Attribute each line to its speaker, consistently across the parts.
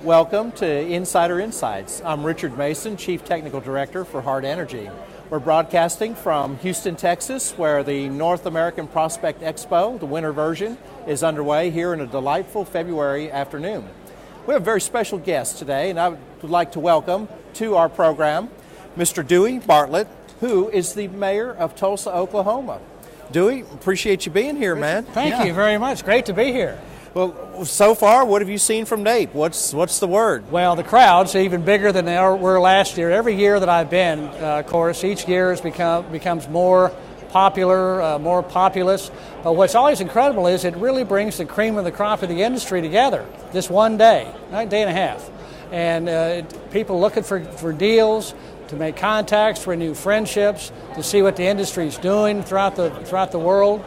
Speaker 1: Welcome to Insider Insights. I'm Richard Mason, Chief Technical Director for Hart Energy. We're broadcasting from Houston, Texas, where the North American Prospect Expo, the winter version, is underway here in a delightful February afternoon. We have a very special guest today, and I would like to welcome to our program Mr. Dewey Bartlett, who is the mayor of Tulsa, Oklahoma. Dewey, appreciate you being here, man.
Speaker 2: Thank you very much. Great to be here.
Speaker 1: Well, so far, what have you seen from NAPE? What's the word?
Speaker 2: Well, the crowds are even bigger than they were last year. Every year that I've been, of course, each year becomes more popular, more populous. But what's always incredible is it really brings the cream of the crop of the industry together. This one day, a day and a half. And people looking for deals, to make contacts, renew friendships, to see what the industry is doing throughout the world,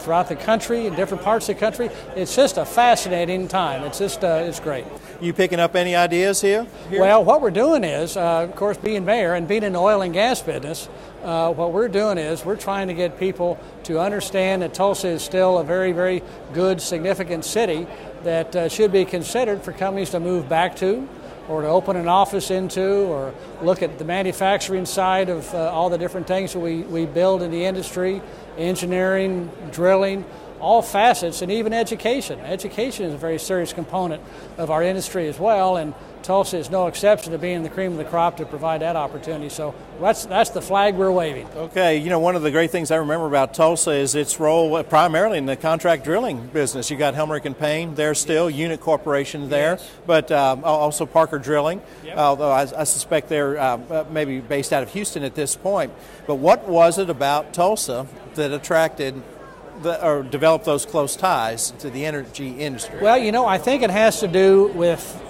Speaker 2: throughout the country, in different parts of the country. It's just a fascinating time. It's great.
Speaker 1: You picking up any ideas here?
Speaker 2: Well, what we're doing is, of course, being mayor and being in the oil and gas business, what we're doing is we're trying to get people to understand that Tulsa is still a very, very good, significant city that should be considered for companies to move back to, or to open an office into, or look at the manufacturing side of all the different things that we build in the industry, engineering, drilling, all facets, and even education. Education is a very serious component of our industry as well, and Tulsa is no exception to being the cream of the crop to provide that opportunity. So that's the flag we're waving.
Speaker 1: Okay, one of the great things I remember about Tulsa is its role primarily in the contract drilling business. You got Helmerich and Payne there still, Unit Corporation there, yes. But also Parker Drilling, yep. Although I suspect they're maybe based out of Houston at this point. But what was it about Tulsa that attracted or developed those close ties to the energy industry?
Speaker 2: Well, I think it has to do with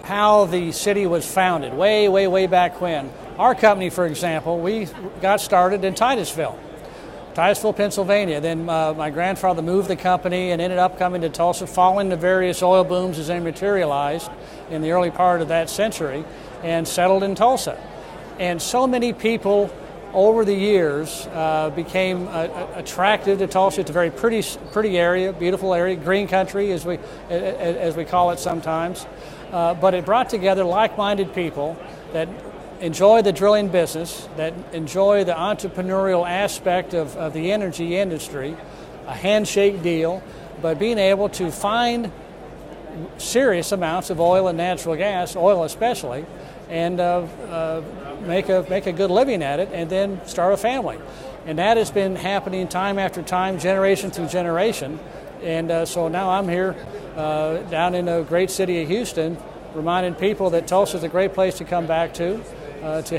Speaker 2: how the city was founded way back when. Our company, for example, we got started in Titusville, Pennsylvania. Then my grandfather moved the company and ended up coming to Tulsa following the various oil booms as they materialized in the early part of that century and settled in Tulsa. And so many people over the years became attracted to Tulsa. It's a very pretty area, beautiful area, green country as we call it sometimes. But it brought together like-minded people that enjoy the drilling business, that enjoy the entrepreneurial aspect of the energy industry, a handshake deal, but being able to find serious amounts of oil and natural gas, oil especially, and make a good living at it, and then start a family. And that has been happening time after time, generation through generation. And so now I'm here down in the great city of Houston, reminding people that Tulsa is a great place to come back to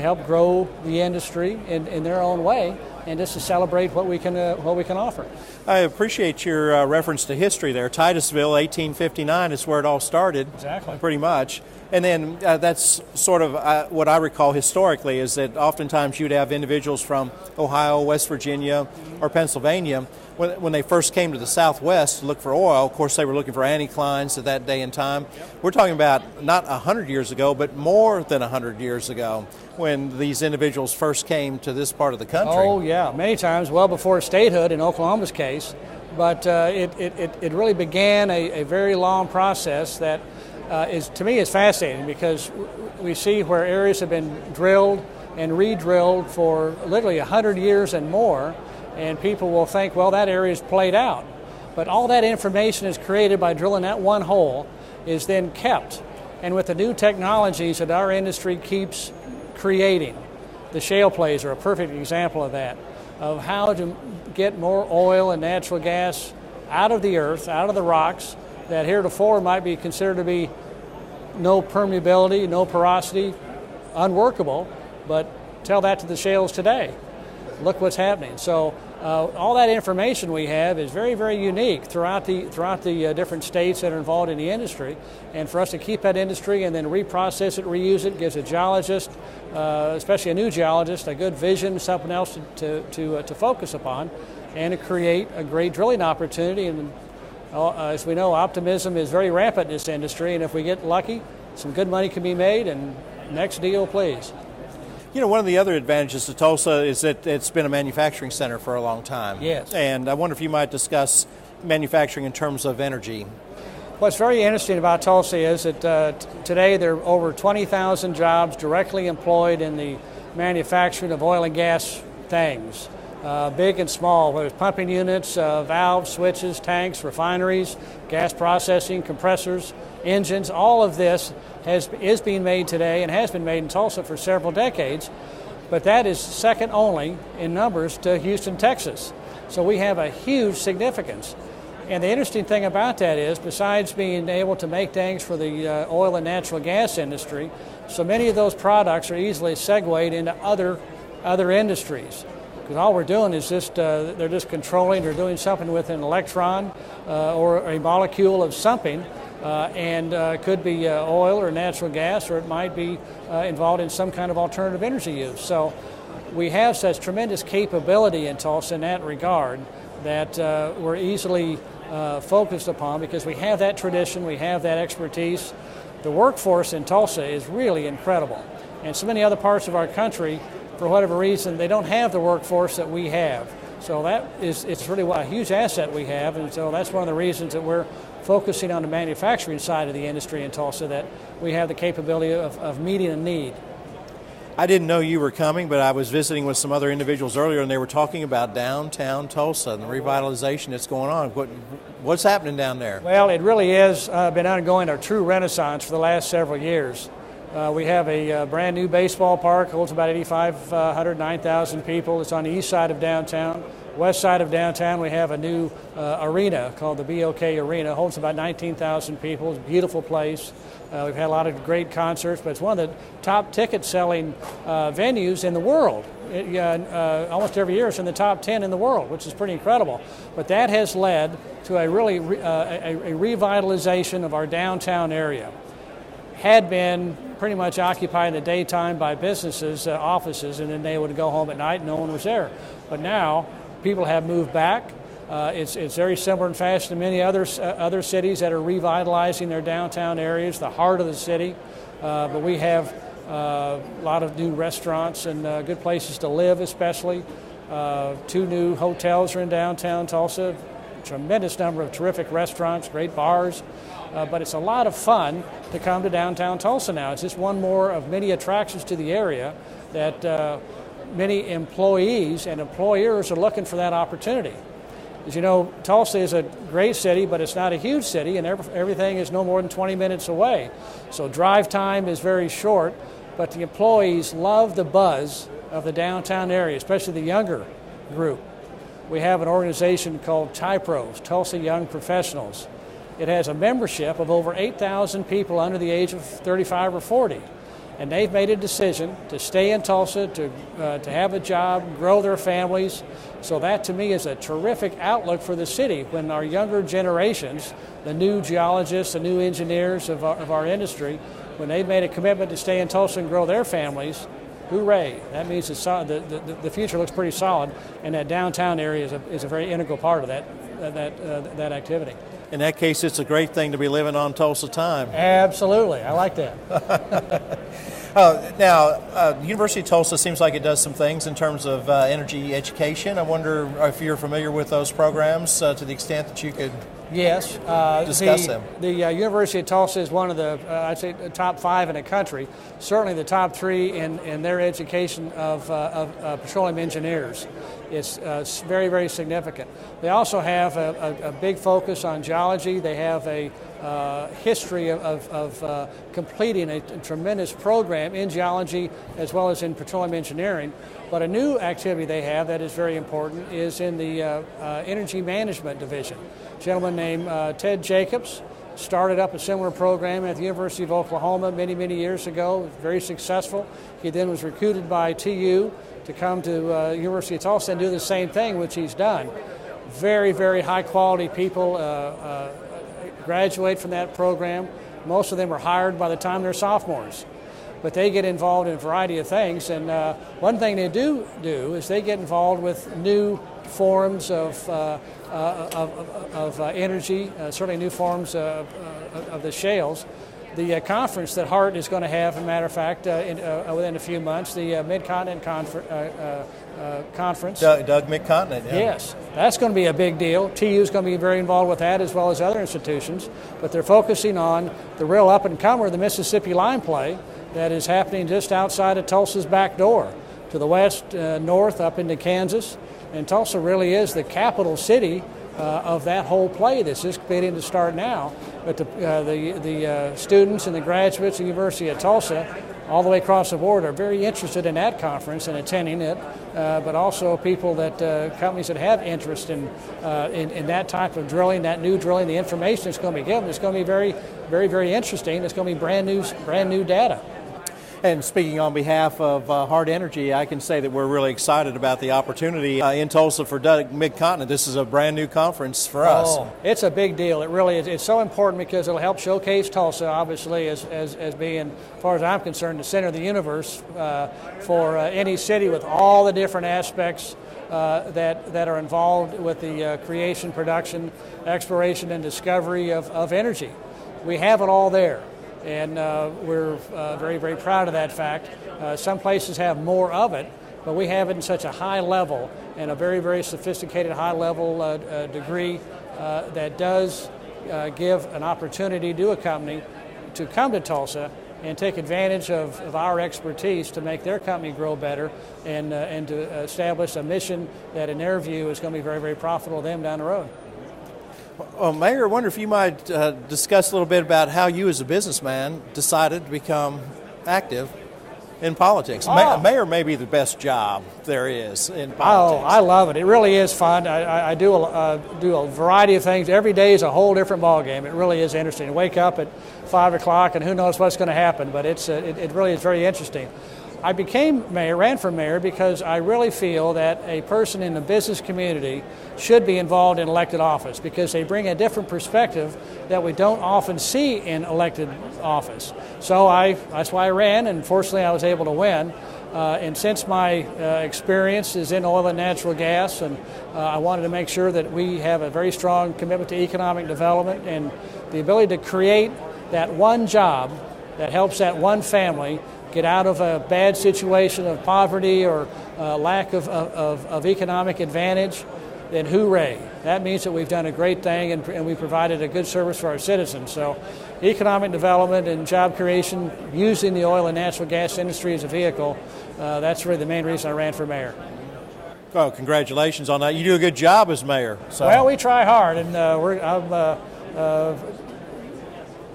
Speaker 2: help grow the industry in their own way, and just to celebrate what we can offer.
Speaker 1: I appreciate your reference to history there. Titusville, 1859 is where it all started.
Speaker 2: Exactly.
Speaker 1: Pretty much. And then that's sort of what I recall historically is that oftentimes you'd have individuals from Ohio, West Virginia, or Pennsylvania. When they first came to the Southwest to look for oil, of course they were looking for anticlines at that day and time. Yep. We're talking about not 100 years ago, but more than 100 years ago when these individuals first came to this part of the country.
Speaker 2: Oh, yeah, many times, well before statehood in Oklahoma's case. But it really began a very long process that to me is fascinating, because we see where areas have been drilled and re-drilled for literally 100 years and more, and people will think, well, that area is played out. But all that information is created by drilling that one hole is then kept. And with the new technologies that our industry keeps creating, the shale plays are a perfect example of that, of how to get more oil and natural gas out of the earth, out of the rocks, that heretofore might be considered to be no permeability, no porosity, unworkable, but tell that to the shales today. Look what's happening. So all that information we have is very, very unique throughout the different states that are involved in the industry. And for us to keep that industry and then reprocess it, reuse it, gives a geologist, especially a new geologist, a good vision, something else to focus upon, and to create a great drilling opportunity. And as we know, optimism is very rampant in this industry, and if we get lucky, some good money can be made, and next deal, please.
Speaker 1: One of the other advantages to Tulsa is that it's been a manufacturing center for a long time.
Speaker 2: Yes.
Speaker 1: And I wonder if you might discuss manufacturing in terms of energy.
Speaker 2: What's very interesting about Tulsa is that today there are over 20,000 jobs directly employed in the manufacturing of oil and gas things, big and small, whether it's pumping units, valves, switches, tanks, refineries, gas processing, compressors, engines. All of this is being made today and has been made in Tulsa for several decades, but that is second only in numbers to Houston, Texas. So we have a huge significance. And the interesting thing about that is, besides being able to make things for the oil and natural gas industry, so many of those products are easily segued into other industries. Because all we're doing is they're just controlling or doing something with an electron or a molecule of something, and could be oil or natural gas, or it might be involved in some kind of alternative energy use. So we have such tremendous capability in Tulsa in that regard that we're easily focused upon because we have that tradition, we have that expertise. The workforce in Tulsa is really incredible. And so many other parts of our country, for whatever reason, they don't have the workforce that we have. So it's really a huge asset we have, and so that's one of the reasons that we're focusing on the manufacturing side of the industry in Tulsa, that we have the capability of meeting a need.
Speaker 1: I didn't know you were coming, but I was visiting with some other individuals earlier, and they were talking about downtown Tulsa and the revitalization that's going on. What's happening down there?
Speaker 2: Well, it really has been undergoing a true renaissance for the last several years. We have a brand new baseball park, holds about 8,500, 9,000 people. It's on the east side of downtown. West side of downtown, we have a new arena called the BOK Arena. Holds about 19,000 people. It's a beautiful place. We've had a lot of great concerts, but it's one of the top ticket-selling venues in the world. Almost every year it's in the top 10 in the world, which is pretty incredible. But that has led to a revitalization of our downtown area. Had been pretty much occupied in the daytime by businesses, offices, and then they would go home at night and no one was there. But now people have moved back. It's very similar in fashion to many other cities that are revitalizing their downtown areas, the heart of the city. But we have a lot of new restaurants and good places to live, especially. 2 new hotels are in downtown Tulsa. Tremendous number of terrific restaurants, great bars. But it's a lot of fun to come to downtown Tulsa now. It's just one more of many attractions to the area that many employees and employers are looking for that opportunity. As you know, Tulsa is a great city, but it's not a huge city, and everything is no more than 20 minutes away. So drive time is very short, but the employees love the buzz of the downtown area, especially the younger group. We have an organization called TYPROs, Tulsa Young Professionals. It has a membership of over 8,000 people under the age of 35 or 40. And they've made a decision to stay in Tulsa, to have a job, grow their families. So that, to me, is a terrific outlook for the city when our younger generations, the new geologists, the new engineers of our industry, when they've made a commitment to stay in Tulsa and grow their families, hooray. That means the future looks pretty solid, and that downtown area is a very integral part of that activity.
Speaker 1: In that case, it's a great thing to be living on Tulsa time.
Speaker 2: Absolutely. I like that.
Speaker 1: Now, University of Tulsa seems like it does some things in terms of energy education. I wonder if you're familiar with those programs to the extent that you could discuss them.
Speaker 2: The University of Tulsa is one of the, I'd say, the top 5 in the country, certainly the top 3 in their education of petroleum engineers. It's very, very significant. They also have a big focus on geology. They have a history of completing a tremendous program in geology as well as in petroleum engineering. But a new activity they have that is very important is in the energy management division. A gentleman named Ted Jacobs started up a similar program at the University of Oklahoma many, many years ago, very successful. He then was recruited by TU to come to University of Tulsa and do the same thing, which he's done. Very, very high quality people graduate from that program. Most of them are hired by the time they're sophomores. But they get involved in a variety of things, and one thing they do is they get involved with new forms of energy, certainly new forms of the shales. the conference that Hart is going to have, as a matter of fact, within a few months, the Mid-Continent Conference.
Speaker 1: Doug Mid-Continent, yeah.
Speaker 2: Yes, that's going to be a big deal. TU is going to be very involved with that as well as other institutions, but they're focusing on the real up-and-comer, the Mississippi line play that is happening just outside of Tulsa's back door, to the west, north, up into Kansas, and Tulsa really is the capital city of that whole play that's just beginning to start now. But the students and the graduates of the University of Tulsa, all the way across the board, are very interested in that conference and attending it, but also people that companies that have interest in that type of drilling, that new drilling, the information that's going to be given is going to be very, very, very interesting. It's going to be brand new data.
Speaker 1: And speaking on behalf of Hart Energy, I can say that we're really excited about the opportunity in Tulsa for Mid-Continent. This is a brand new conference for us.
Speaker 2: Oh, it's a big deal. It really is. It's so important because it'll help showcase Tulsa, obviously, as being, as far as I'm concerned, the center of the universe for any city, with all the different aspects that are involved with the creation, production, exploration, and discovery of energy. We have it all there. And we're very, very proud of that fact. Some places have more of it, but we have it in such a high level and a very, very sophisticated high level degree that does give an opportunity to a company to come to Tulsa and take advantage of our expertise to make their company grow better and to establish a mission that, in their view, is going to be very, very profitable to them down the road.
Speaker 1: Well, Mayor, I wonder if you might discuss a little bit about how you as a businessman decided to become active in politics. Mayor may be the best job there is in politics.
Speaker 2: Oh, I love it. It really is fun. I do a variety of things. Every day is a whole different ballgame. It really is interesting. You wake up at 5 o'clock and who knows what's going to happen, but it really is very interesting. I ran for mayor because I really feel that a person in the business community should be involved in elected office because they bring a different perspective that we don't often see in elected office. So that's why I ran, and fortunately I was able to win. And since my experience is in oil and natural gas, and I wanted to make sure that we have a very strong commitment to economic development and the ability to create that one job that helps that one family get out of a bad situation of poverty or lack of economic advantage, then hooray. That means that we've done a great thing and we provided a good service for our citizens. So economic development and job creation using the oil and natural gas industry as a vehicle, that's really the main reason I ran for mayor.
Speaker 1: Oh, congratulations on that. You do a good job as mayor. So.
Speaker 2: Well, we try hard, and I'm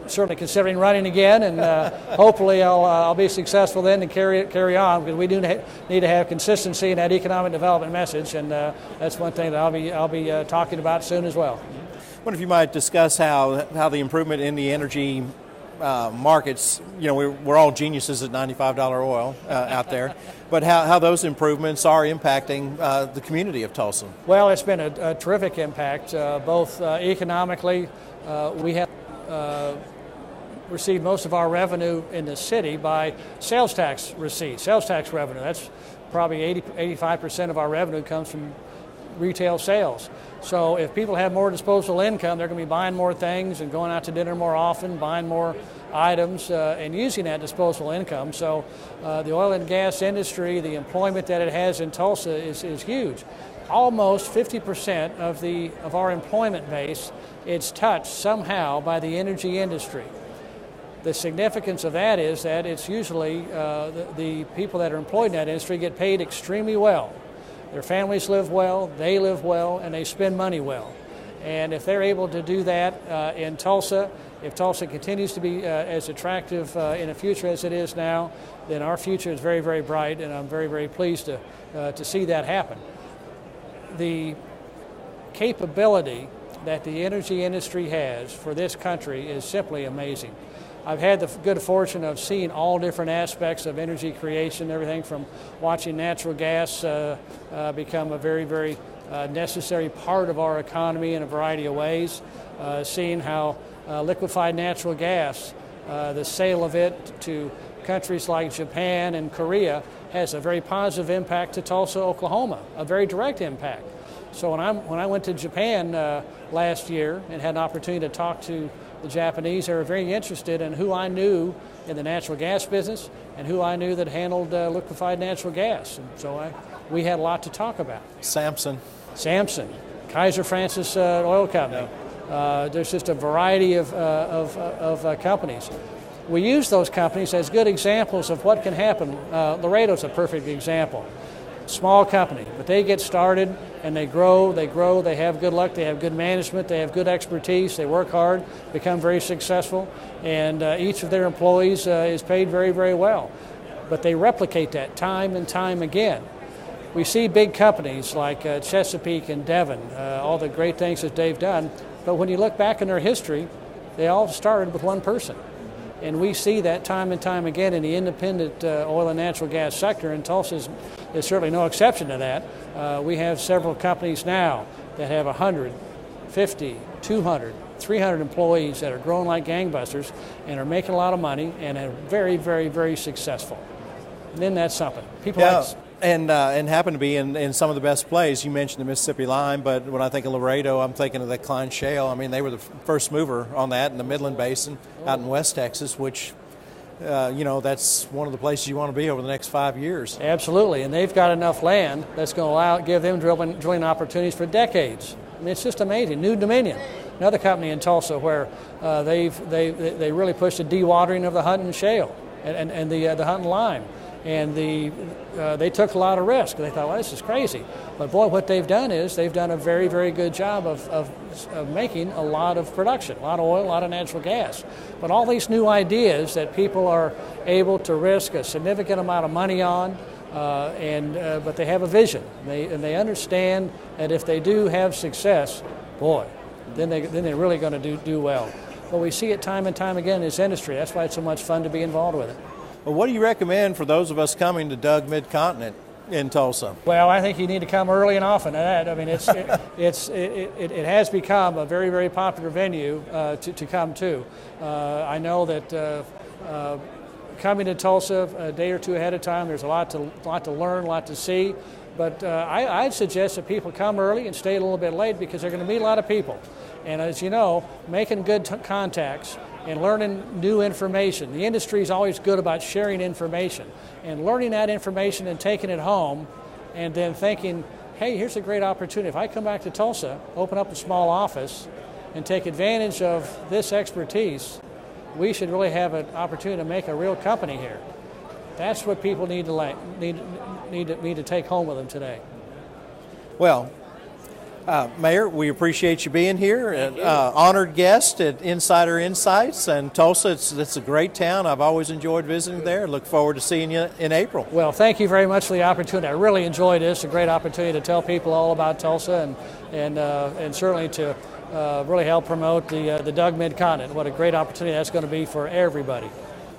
Speaker 2: certainly considering running again, and hopefully I'll be successful then and carry on, because we do need to have consistency in that economic development message, and that's one thing that I'll be talking about soon as well.
Speaker 1: I wonder if you might discuss how the improvement in the energy markets, we're all geniuses at $95 oil out there, but how those improvements are impacting the community of Tulsa.
Speaker 2: Well, it's been a terrific impact, both economically. We have received most of our revenue in the city by sales tax receipts, sales tax revenue. That's probably 85% of our revenue comes from retail sales. So if people have more disposable income, they're going to be buying more things and going out to dinner more often, buying more items and using that disposable income. So the oil and gas industry, the employment that it has in Tulsa is huge. Almost 50% of our employment base, it's touched somehow by the energy industry. The significance of that is that it's usually the people that are employed in that industry get paid extremely well. Their families live well, they live well, and they spend money well. And if they're able to do that in Tulsa, if Tulsa continues to be as attractive in the future as it is now, then our future is very, very bright, and I'm very, very pleased to see that happen. The capability that the energy industry has for this country is simply amazing. I've had the good fortune of seeing all different aspects of energy creation, everything from watching natural gas become a very, very necessary part of our economy in a variety of ways, seeing how liquefied natural gas, the sale of it to countries like Japan and Korea, has a very positive impact to Tulsa, Oklahoma, a very direct impact. So when I went to Japan last year and had an opportunity to talk to the Japanese, they were very interested in who I knew in the natural gas business and who I knew that handled liquefied natural gas. And so we had a lot to talk about.
Speaker 1: Samson,
Speaker 2: Kaiser Francis Oil Company. There's just a variety of companies. We use those companies as good examples of what can happen. Laredo's a perfect example. Small company, but they get started and they grow, they have good luck, they have good management, they have good expertise, they work hard, become very successful, and each of their employees is paid very, very well. But they replicate that time and time again. We see big companies like Chesapeake and Devon, all the great things that they've done, but when you look back in their history, they all started with one person. And we see that time and time again in the independent oil and natural gas sector, and Tulsa is certainly no exception to that. We have several companies now that have 100, 50, 200, 300 employees that are growing like gangbusters and are making a lot of money and are very, very, very successful. And then that's something. People like...
Speaker 1: And happen to be in some of the best plays. You mentioned the Mississippi Line, but when I think of Laredo, I'm thinking of the Klein Shale. I mean, they were the first mover on that in the Midland Basin out in West Texas, which, that's one of the places you want to be over the next 5 years.
Speaker 2: Absolutely, and they've got enough land that's going to give them drilling opportunities for decades. I mean, it's just amazing. New Dominion, another company in Tulsa where they really pushed the dewatering of the Hunting Shale and the Hunting Lime. And they took a lot of risk. They thought, well, this is crazy. But boy, what they've done is they've done a very, very good job of making a lot of production, a lot of oil, a lot of natural gas. But all these new ideas that people are able to risk a significant amount of money on, but they have a vision. They understand that if they do have success, boy, then they're really going to do well. But we see it time and time again in this industry. That's why it's so much fun to be involved with it.
Speaker 1: Well, what do you recommend for those of us coming to Doug Mid-Continent in Tulsa?
Speaker 2: Well, I think you need to come early and often. I mean, it has become a very, very popular venue to come to. I know that coming to Tulsa a day or two ahead of time, there's a lot to learn, a lot to see. But I'd suggest that people come early and stay a little bit late because they're going to meet a lot of people. And as you know, making good contacts and learning new information. The industry is always good about sharing information and learning that information and taking it home and then thinking, hey, here's a great opportunity. If I come back to Tulsa, open up a small office and take advantage of this expertise, we should really have an opportunity to make a real company here. That's what people need to take home with them today.
Speaker 1: Well, Mayor, we appreciate you being here. Honored guest at Insider Insights, and Tulsa, it's a great town. I've always enjoyed visiting there. Look forward to seeing you in April.
Speaker 2: Well, thank you very much for the opportunity. I really enjoyed this. A great opportunity to tell people all about Tulsa and certainly to really help promote the Doug Mid-Continent. What a great opportunity that's going to be for everybody.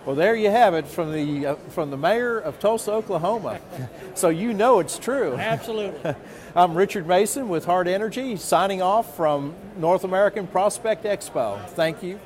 Speaker 1: Well, there you have it from the mayor of Tulsa, Oklahoma. So you know it's true.
Speaker 2: Absolutely.
Speaker 1: I'm Richard Mason with Hart Energy, signing off from North American Prospect Expo. Thank you.